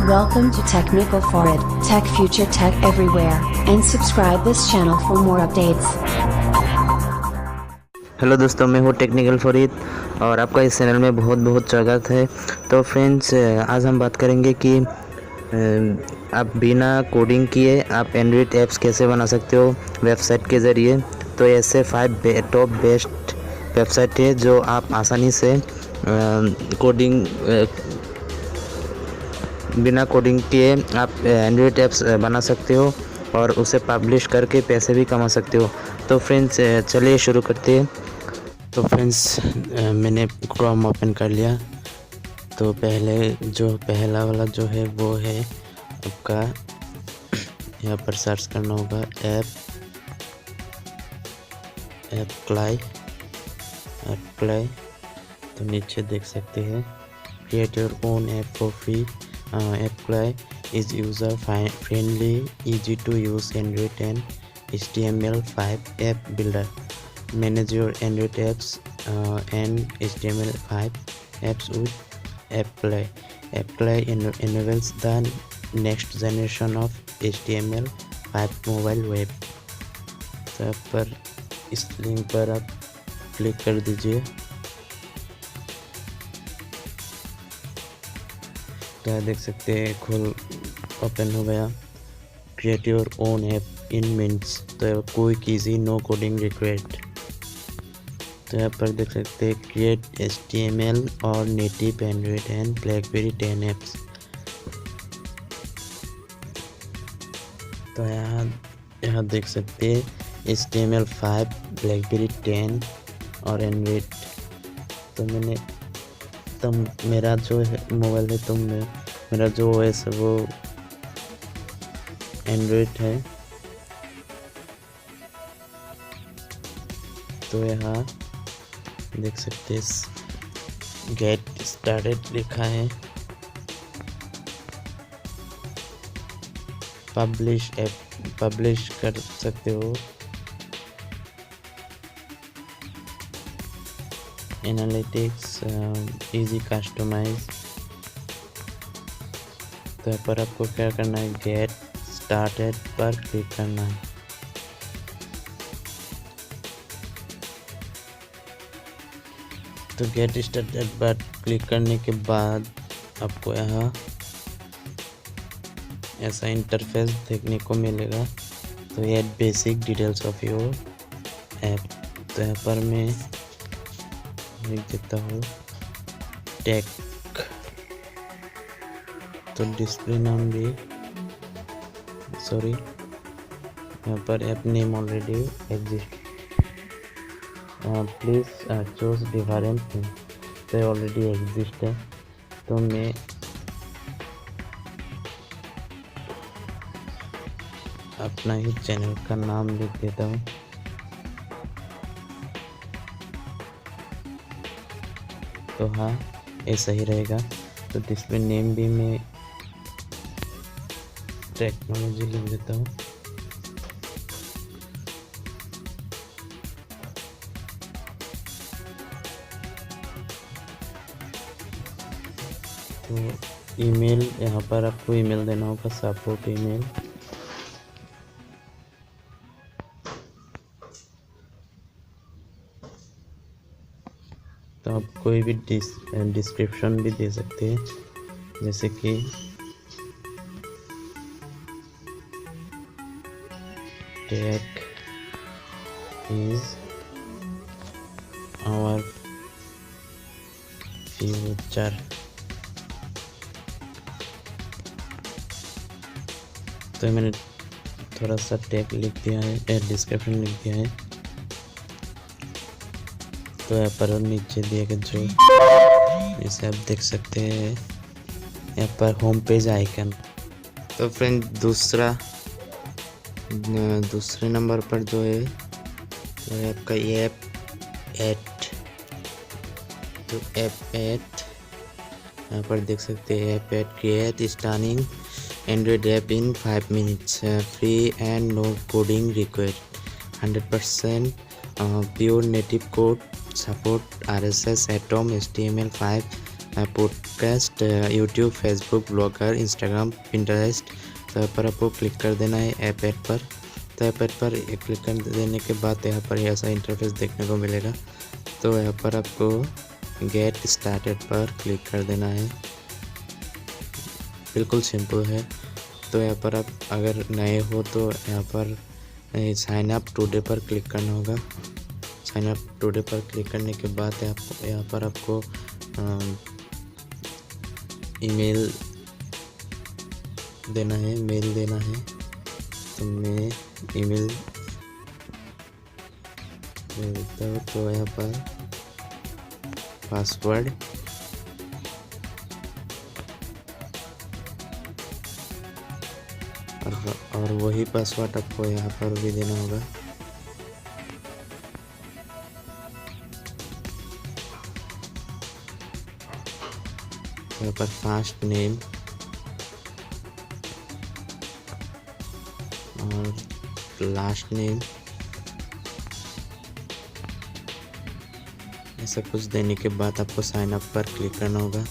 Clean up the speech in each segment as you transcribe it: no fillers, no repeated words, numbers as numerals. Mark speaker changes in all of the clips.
Speaker 1: Welcome to Technical Forid, Tech Future Tech Everywhere, and subscribe this channel for more updates.
Speaker 2: Hello दोस्तों, मैं हूँ technical Farid और आपका इस चैनल में बहुत बहुत स्वागत है। तो फ्रेंड्स, आज हम बात करेंगे कि आप बिना कोडिंग किए आप एंड्रॉयड ऐप्स कैसे बना सकते हो वेबसाइट के ज़रिए। तो ऐसे 5 टॉप बेस्ट वेबसाइट है जो आप आसानी से कोडिंग बिना कोडिंग किए आप एंड्रॉयड ऐप्स बना सकते हो और उसे पब्लिश करके पैसे भी कमा सकते हो। तो फ्रेंड्स, चलिए शुरू करते हैं। तो फ्रेंड्स, मैंने क्रोम ओपन कर लिया। तो पहला वाला जो है वो है आपका, यहाँ पर सर्च करना होगा एप्लाई। तो नीचे देख सकते हैं create your own app for free. Apply is user friendly, easy to use Android and HTML5 app builder. Manage your Android apps and HTML5 apps with Apply. Apply enables the next generation of HTML5 mobile web. तो यहाँ पर इस link पर आप click कर दीजिए। तो देख सकते हैं ओपन हो गया। Create your own app in minutes. तो quick easy, no coding required. तो यहाँ पर देख सकते हैं क्रिएट HTML और native android and blackberry 10 apps. तो यहाँ देख सकते हैं HTML5, ब्लैकबेरी 10 और एंड्रॉयड। तो मेरा जो है मोबाइल है, तो मेरा जो OS है वो एंड्रॉयड है। तो यहाँ देख सकते हैं गेट स्टार्टेड लिखा है। पब्लिश कर सकते हो। Analytics, easy customise. तो यहाँ पर आपको क्या करना है, गेट स्टार्टेड पर क्लिक करना है। तो गेट स्टार्टेड पर क्लिक करने के बाद आपको यहाँ ऐसा इंटरफेस देखने को मिलेगा। तो ये basic details of your app. तो यहाँ पर मैं लिख देता हूँ टेक। तो डिस्प्ले नाम भी यहाँ पर app name already exist. Please choose different name. तो ऑलरेडी एग्जिस्ट है। तो मैं अपना ही चैनल का नाम लिख देता हूँ। तो हाँ, ऐसा ही रहेगा। तो डिस्प्ले नेम भी मैं टेक्नोलॉजी लिख देता हूँ। तो ईमेल, यहाँ पर आपको ईमेल देना होगा, सपोर्ट ईमेल। तो आप कोई भी डिस्क्रिप्शन भी दे सकते हैं, जैसे कि टेक इज आवर फ्यूचर। तो मैंने थोड़ा सा टेक लिख दिया है, डिस्क्रिप्शन लिख दिया है। तो यहाँ पर नीचे दिए गए जो जैसे आप देख सकते हैं यहाँ पर होम पेज आइकन। तो फ्रेंड, दूसरे नंबर पर जो है वो है आपका ऐप एट। तो ऐप एट यहाँ पर देख सकते हैं AppYet create stunning Android app in 5 minutes, free and no coding required, 100% pure native code, support RSS, Atom, HTML5, podcast, YouTube, Facebook, Blogger, Instagram, Pinterest. तो यहाँ पर आपको क्लिक कर देना है ऐप पर। तो ऐप पर क्लिक कर देने के बाद यहाँ पर ऐसा इंटरफेस देखने को मिलेगा। तो यहाँ पर आपको गेट स्टार्टेड पर क्लिक कर देना है। बिल्कुल सिंपल है। तो यहाँ पर आप अगर नए हो तो यहाँ पर साइन अप टुडे पर क्लिक करना होगा। साइन अप टुडे पर क्लिक करने के बाद यहाँ पर आपको ईमेल देना है, मेल देना है। तो मैं ईमेल देता हूँ। तो यहाँ पर पासवर्ड और वही पासवर्ड आपको यहाँ पर भी देना होगा। यहाँ पर फर्स्ट नेम और लास्ट नेम ऐसा कुछ देने के बाद आपको साइन अप पर क्लिक करना होगा।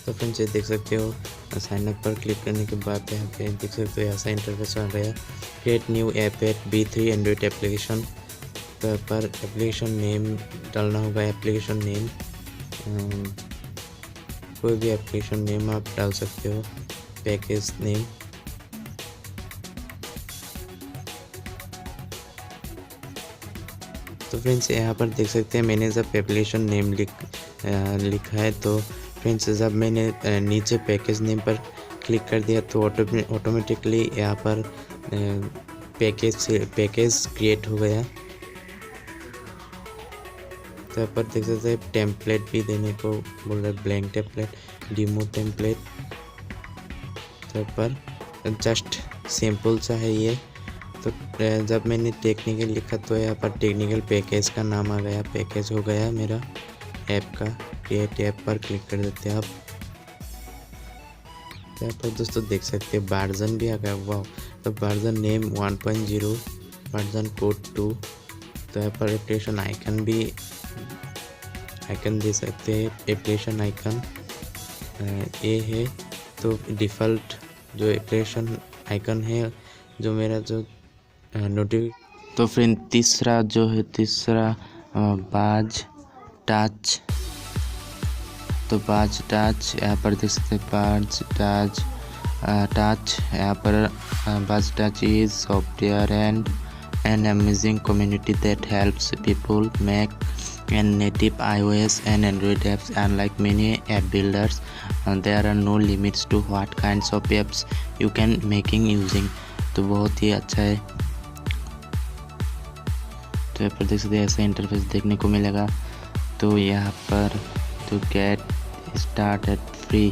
Speaker 2: तो फ्रेंड्स ये देख सकते हो, साइन अप पर क्लिक करने के बाद यहाँ पे देख सकते हो ऐसा इंटरफेस आ गया। Create new AppYet B3 Android application. तो यहाँ पर एप्लीकेशन नेम डालना होगा। एप्लीकेशन नेम कोई भी एप्लीकेशन नेम आप डाल सकते हो। पैकेज नेम तो फ्रेंड्स यहाँ पर देख सकते हैं मैंने जब एप्लीकेशन नेम लिखा है। तो फ्रेंड्स जब मैंने नीचे पैकेज नेम पर क्लिक कर दिया तो ऑटोमेटिकली यहाँ पर पैकेज क्रिएट हो गया। तो यहाँ पर देख सकते हैं टेम्पलेट भी देने को बोल रहा है, ब्लैंक टेम्पलेट, डिमो टेम्पलेट। तो यहाँ पर जस्ट सिंपल सा है ये। तो जब मैंने टेक्निकल लिखा तो यहाँ पर टेक्निकल पैकेज का नाम आ गया, पैकेज हो गया मेरा ऐप का। क्रिएट ऐप पर क्लिक कर देते हैं आप। तो यहाँ पर दोस्तों देख सकते हैं वर्जन भी आ गया। वाह, तो वर्जन नेम 1.0, वर्जन कोड 2। तो यहाँ पर एप्लीकेशन आइकन भी आइकन दे सकते हैं। एप्लीकेशन आइकन ये है। तो डिफ़ॉल्ट जो एप्लीकेशन आइकन है जो मेरा जो तो फ्रेंड तीसरा जो है बाज टच। तो बाज टच यहाँ पर देख सकते हैं। बाज टच यहाँ पर बाज touch is software and an amazing community that helps people make and native iOS and Android apps. Unlike many app builders, there are no limits to what kinds of apps you can making using. तो बहुत ही अच्छा है। तो यहाँ पर देख सकते हैं ऐसा इंटरफेस देखने को मिलेगा। तो यहाँ पर तो get started free.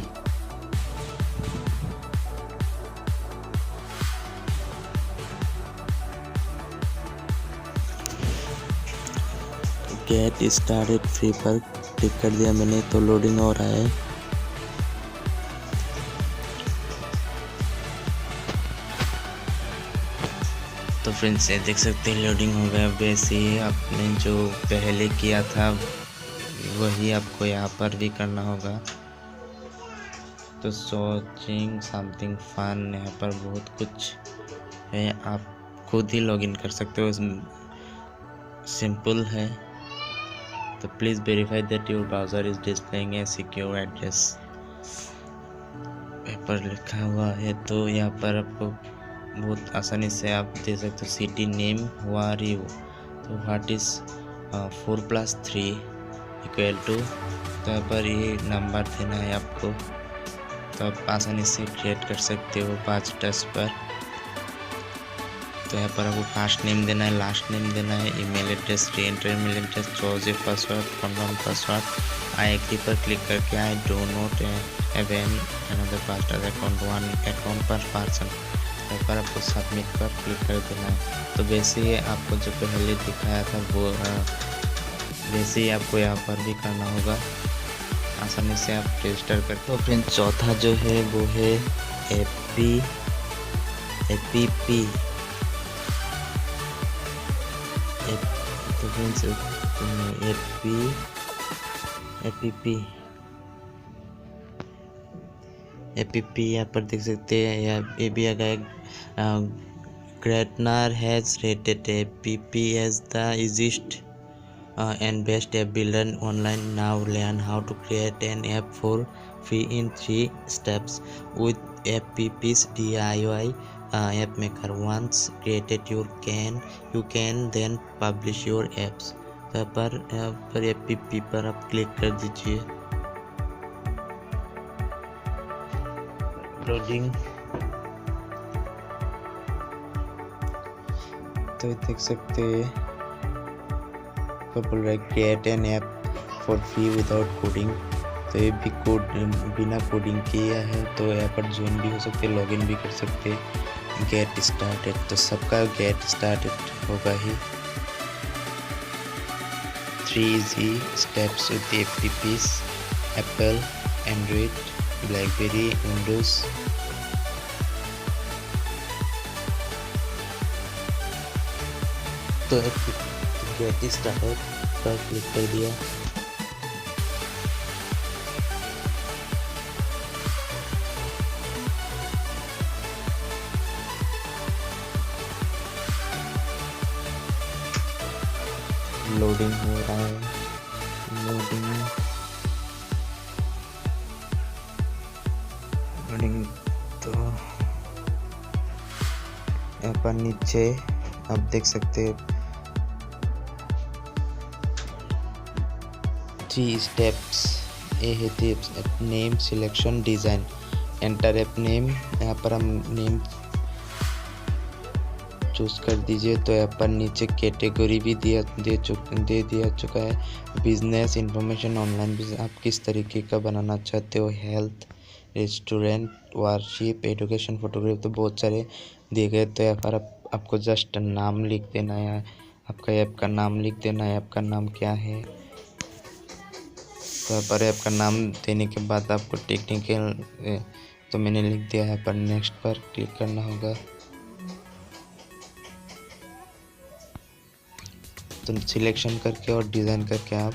Speaker 2: Get started free पर क्लिक कर दिया मैंने। तो लोडिंग हो रहा है। तो फ्रेंड्स ये देख सकते हैं लोडिंग हो गया। वैसे ही आपने जो पहले किया था वही आपको यहाँ पर भी करना होगा। तो सर्चिंग समथिंग फन यहाँ पर बहुत कुछ है, आप खुद ही लॉगिन कर सकते हो। सिंपल है। तो please verify that your browser is displaying A secure address पर लिखा हुआ है। तो यहाँ पर आपको बहुत आसानी से आप दे सकते हो। City name war you. तो व्हाट इज़ 4+3 इक्वल टू। तो यहाँ पर ये नंबर देना है आपको। तो आप आसानी से क्रिएट कर सकते हो 5 टच पर। तो यहाँ पर आपको फर्स्ट नेम देना है, लास्ट नेम देना है, email address, reenter email address, choose a password, confirm password. I agree पर क्लिक करके I do not have any another password account, one account per person. यहाँ पर आपको सबमिट पर क्लिक कर देना है। तो वैसे ही आपको जो पहले दिखाया था वो वैसे ही आपको यहाँ पर भी करना होगा। आसानी से आप रजिस्टर कर। तो फ्रेंड चौथा जो है वो है एपी। तो फ्रेंड्स एपी एपीपी यहाँ पर देख सकते हैं। ये भी आ गया। Gartner has rated app as the easiest and best app builder online. Now learn how to create an app for free in 3 steps with app's DIY app maker. Once created, you can then publish your apps. तो यहाँ पर app पर आप click कर दीजिए। Loading तो देख सकते हैं बोल रहा है create an app for free without coding. तो ये भी बिना कोडिंग किया है। तो यहाँ पर ज्वाइन भी हो सकते हैं, लॉगिन भी कर सकते हैं। गेट स्टार्टेड तो सबका गेट स्टार्टेड होगा ही। 3 easy steps with apps Apple, Android, blackberry, Windows. तो गेट स्टार्टेड पर क्लिक कर दिया। लोडिंग हो रहा है। लोडिंग तो यहाँ पर नीचे आप देख सकते हैं 3 steps। ये है app name, selection, design. Enter app name, यहाँ पर हम नेम चूज कर दीजिए। तो यहाँ पर नीचे कैटेगरी भी दे दिया चुका है। बिजनेस, इंफॉर्मेशन, ऑनलाइन बिजनेस, आप किस तरीके का बनाना चाहते हो। Health, restaurant, worship, education, photography, तो बहुत सारे दिए गए। तो यहाँ पर आपको जस्ट नाम लिख देना है। आपका ऐप का नाम लिख देना है। ऐप का नाम क्या है। तो यहाँ पर ऐप का नाम देने के बाद आपको टेक्निकल तो मैंने लिख दिया है। पर नेक्स्ट पर क्लिक करना होगा। तो सिलेक्शन करके और डिज़ाइन करके आप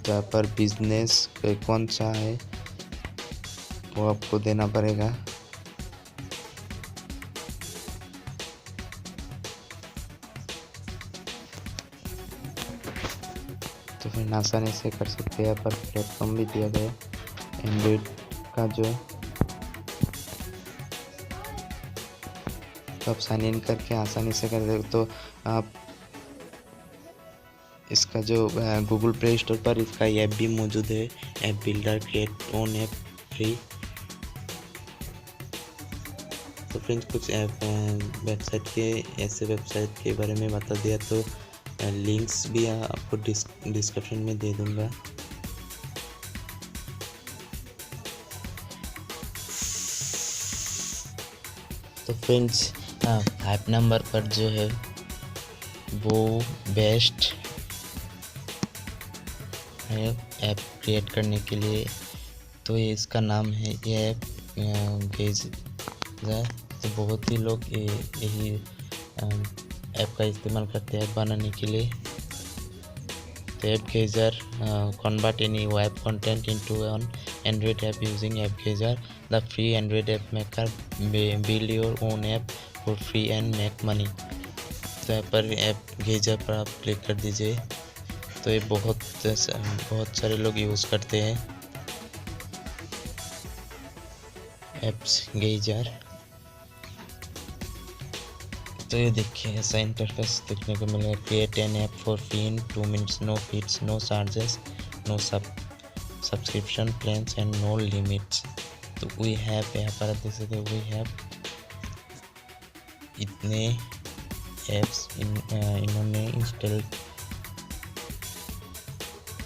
Speaker 2: तो यहाँ पर बिजनेस कौन सा है वो आपको देना पड़ेगा। तो फिर आसानी से कर सकते हैं। यहाँ पर प्लेटफॉर्म भी दिया गया एंड्रॉइड का जो तो आप साइन इन करके आसानी से कर सकते। तो आप इसका जो गूगल प्ले स्टोर पर इसका ऐप भी मौजूद है। App builder, create own app free. तो फ्रेंड्स कुछ ऐप वेबसाइट के ऐसे वेबसाइट के बारे में बता दिया। तो लिंक्स भी आपको डिस्क्रिप्शन में दे दूंगा। तो फ्रेंड्स 5 नंबर पर जो है वो बेस्ट है ऐप क्रिएट करने के लिए। तो ये इसका नाम है ये ऐप गेजर। तो बहुत ही लोग यही ऐप का इस्तेमाल करते हैं बनाने के लिए। तो app geyser convert any web content into an android app using app geyser, the free android app maker. Build your own app for free and make money. तो यहाँ पर ऐप गेजर पर आप क्लिक कर दीजिए। तो ये बहुत सारे लोग यूज़ करते हैं ऐप्स गेजर। तो ये देखिए ऐसा इंटरफेस देखने को मिलेगा। Create an app for free in 2 minutes, no feeds, no charges, no subscription plans and no limits. तो वी हैव यहाँ पर देख सकते हैं वी हैव इतने ऐप्स इन्होंने इंस्टॉल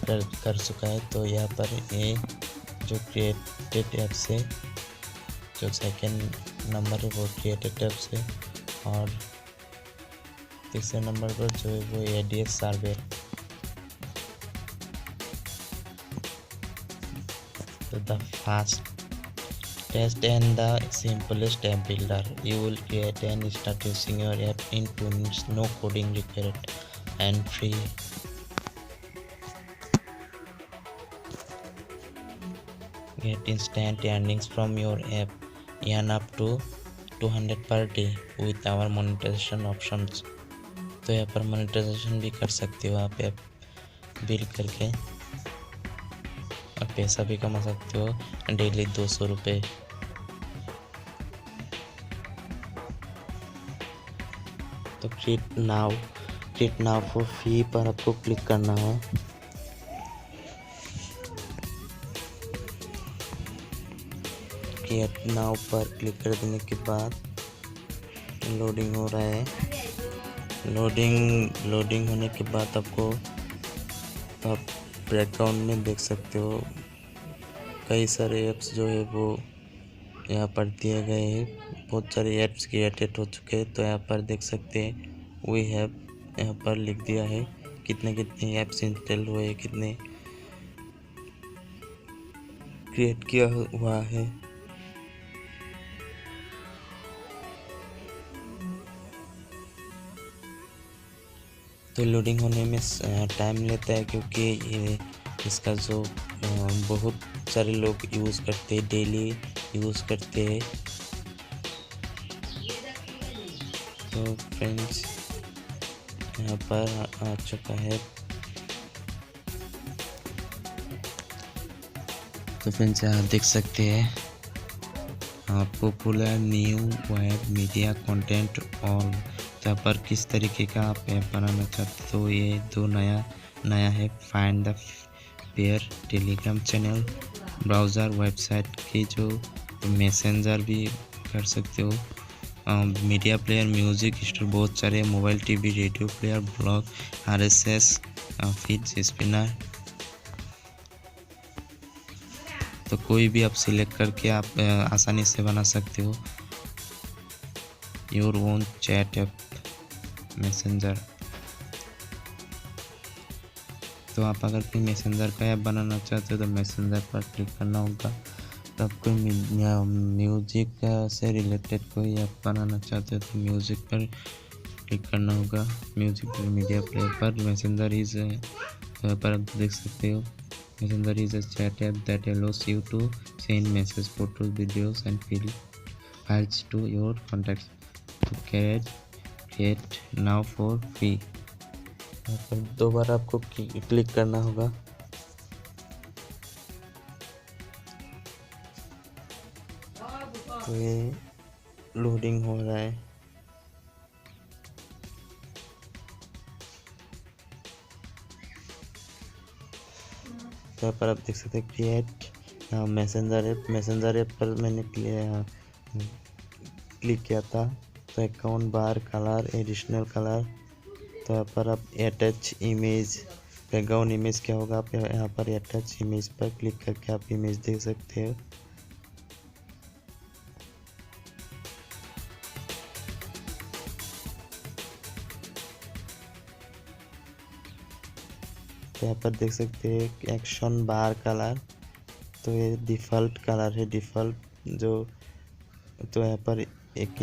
Speaker 2: कर चुका है। तो यहाँ पर ये जो क्रिएटेड ऐप्स है, जो सेकेंड नंबर है वो क्रिएटेड ऐप्स है। और तीसरे नंबर पर जो है वो एडीएस सर्वे। तो the fastest and the simplest app builder. You will create and start using your app in 2 minutes, no coding required and free। Get instant earnings from your app. Earn up to 200 per day with our monetization options. तो यहाँ पर monetization भी कर सकते हो आप app bill करके और पैसा भी कमा सकते हो डेली 200 रुपये। तो क्रिएट नाउ फॉर फ्री पर आपको क्लिक करना है। क्रिएट नाउ पर क्लिक कर देने के बाद लोडिंग हो रहा है। लोडिंग होने के बाद आपको आप बैकग्राउंड में देख सकते हो कई सारे ऐप्स जो है वो यहाँ पर दिए गए हैं। बहुत सारे ऐप्स क्रिएटेड हो चुके हैं। तो यहाँ पर देख सकते हैं वी हैव यहाँ पर लिख दिया है कितने ऐप्स इंस्टॉल हुए, कितने क्रिएट किया हुआ है। तो लोडिंग होने में टाइम लेता है क्योंकि ये इसका जो बहुत सारे लोग यूज़ करते हैं, डेली यूज़ करते हैं। तो फ्रेंड्स यहाँ पर आ चुका है। तो फ्रेंड्स यहाँ देख सकते हैं popular new web media content और यहाँ पर किस तरीके का आप ऐप बनाना चाहते हो। तो ये दो नया है find the pair, Telegram channel, browser, website की जो मैसेंजर भी कर सकते हो, मीडिया प्लेयर, म्यूज़िक स्टोर, बहुत सारे mobile, TV, radio player, blog, RSS feed, spinner. तो कोई भी आप सिलेक्ट करके आप आसानी से बना सकते हो your own chat app messenger. तो आप अगर कोई मैसेंजर का ऐप बनाना चाहते हो तो मैसेंजर पर क्लिक करना होगा। तो आप कोई म्यूजिक से रिलेटेड कोई ऐप बनाना चाहते हो तो म्यूजिक पर क्लिक करना होगा। म्यूजिक मीडिया प्लेयर पर मैसेंजर इज तो यहाँ पर आप देख सकते हो Messenger is a chat app that allows you to send message, photos, videos and files to your contacts. To create now for free। यहाँ पर दो बार आपको क्लिक करना होगा। तो ये लोडिंग हो रहा है। तो यहाँ पर आप देख सकते हैं क्रिएट मैसेंजर ऐप पर मैंने क्लिक किया था। तो अकाउंट बार कलर, एडिशनल कलर। तो यहाँ पर आप अटैच इमेज, बैकग्राउंड इमेज क्या होगा, आप यहाँ पर अटैच इमेज पर क्लिक करके आप इमेज देख सकते हो। तो यहाँ पर देख सकते हैं एक्शन बार कलर। तो ये डिफ़ॉल्ट कलर है, डिफ़ॉल्ट जो। तो यहाँ पर एक